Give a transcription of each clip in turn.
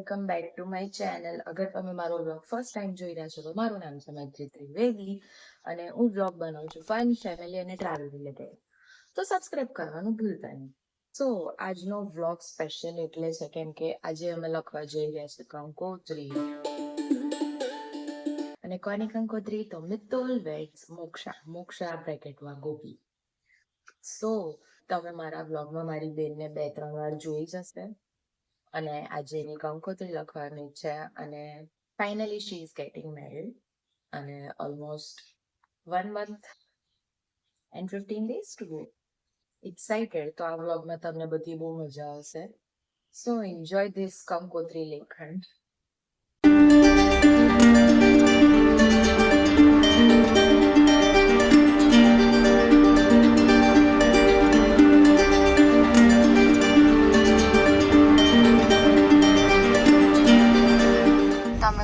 Welcome back to my channel. અગર તમે મારો વ્લોગ ફર્સ્ટ ટાઈમ જોઈ રહ્યા છો તો મારું નામ છે મૈત્રી ત્રિવેદી અને હું વ્લોગ બનાવું છું ફન, ફેમિલી અને ટ્રાવેલ રિલેટેડ. તો સબસ્ક્રાઇબ કરવાનું ભૂલતા નહીં. સો આજનો વ્લોગ સ્પેશિયલ એટલે છે કેમ કે આજે અમે લખવા જઈ રહ્યા છીએ કંકોત્રી. અને કોની કંકોત્રી? તો મિત્તુલ વેટ્સ મોક્ષા બ્રેકેટમાં ગોપી. સો તમે મારા વ્લોગમાં મારી બેનને 2-3 વાર જોઈ જશે અને આજે એની કંકોત્રી લખવાની છે અને finally she is getting married અને almost 1 month and 15 days to go. Excited. તો આ વ્લોગમાં તમને બધી બહુ મજા આવશે. સો એન્જોય ધીસ કંકોત્રી લેખન.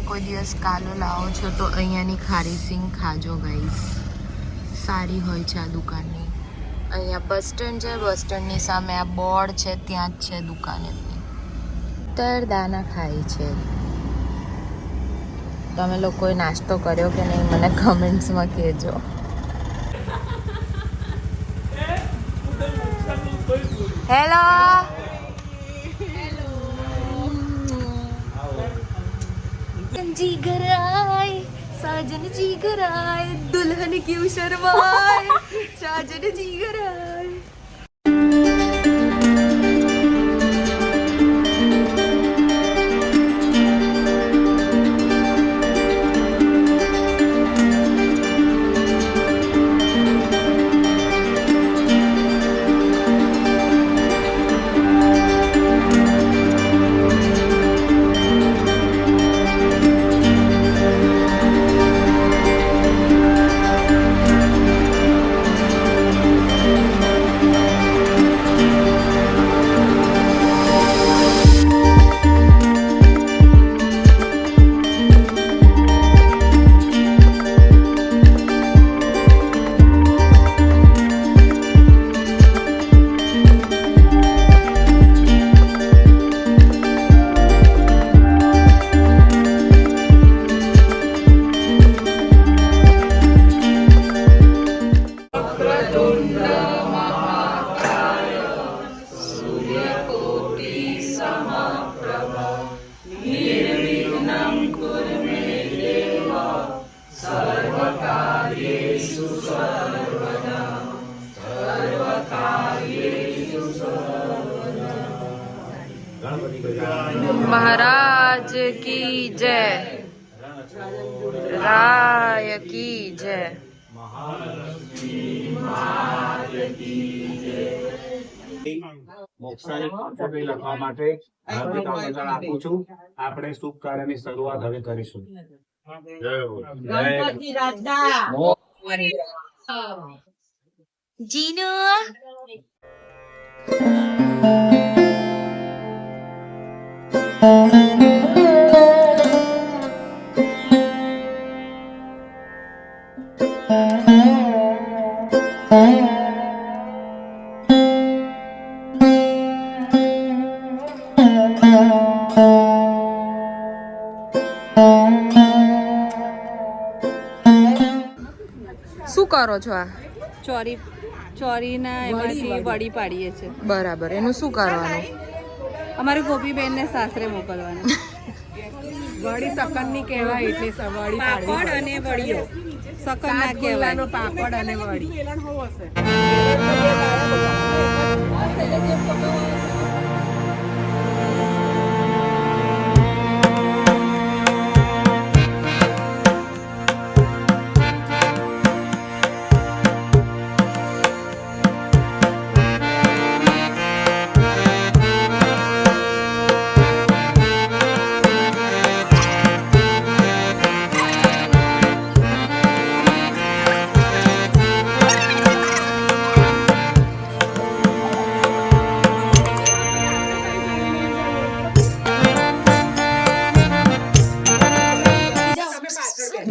કોઈ દિવસ કાલો લાવો છો તો અહીંયાની ખારી સિંગ ખાજો ગાઈસ. સારી હોય છે આ દુકાનની. અહીંયા બસ સ્ટેન્ડ છે, બસ સ્ટેન્ડની સામે આ બોર્ડ છે, ત્યાં જ છે દુકાન એમની. તરદાના ખાઈ છે. તમે લોકોએ નાસ્તો કર્યો કે નહીં મને કમેન્ટ્સમાં કહેજો. હેલો जी घर आए साजन जी घर आए दुल्हन क्यों शर्माए साजन जी घर आए. महाराज की जय, राय की जय. મોક્ષાની કંકોત્રી લખવા માટે હાર્દિક આમંત્રણ આપું છું. આપણે શુભ કાર્યની શરૂઆત હવે કરીશું. ગણપતિ રાજા જીનુ શું કરો છો? આ ચોરીના એમાંથી વડી પાડીએ છે. બરાબર. એનું શું કરવાનું? અમારી ગોપીબેન ને સાસરે મોકલવાના. વડી સકનની કહેવાય એટલે વડી પાપડ અને વડીઓ સકન ના કહેવાય. પાપડ અને વડી.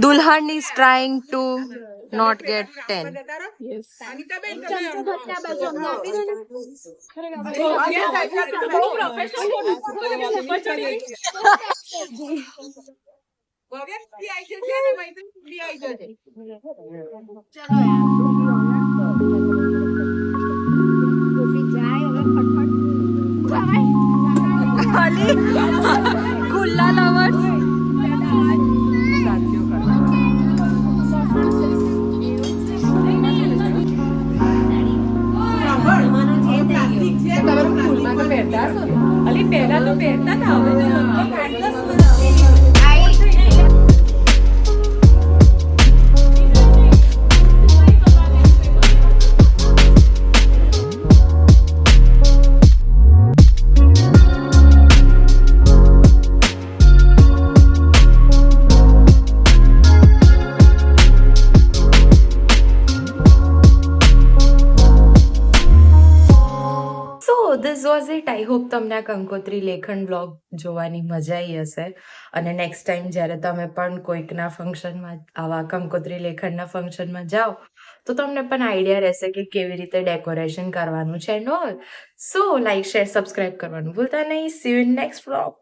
Dulhan is trying to not get 10. ખુલ્લા લવર્સ સ્કૂલમાં તો પહેરતા હશો ને? અલી પહેલા તો પહેરતા ને હવે તો this was it. I hope તમને આ કંકોત્રી લેખન બ્લોગ જોવાની મજા આવી હશે અને નેક્સ્ટ ટાઈમ જ્યારે તમે પણ કોઈકના ફંક્શનમાં આવા કંકોત્રી લેખનના ફંક્શનમાં જાઓ તો તમને પણ આઈડિયા રહેશે કે કેવી રીતે ડેકોરેશન કરવાનું છે and all. So like share subscribe કરવાનું ભૂલતા નહીં. C you in next blog.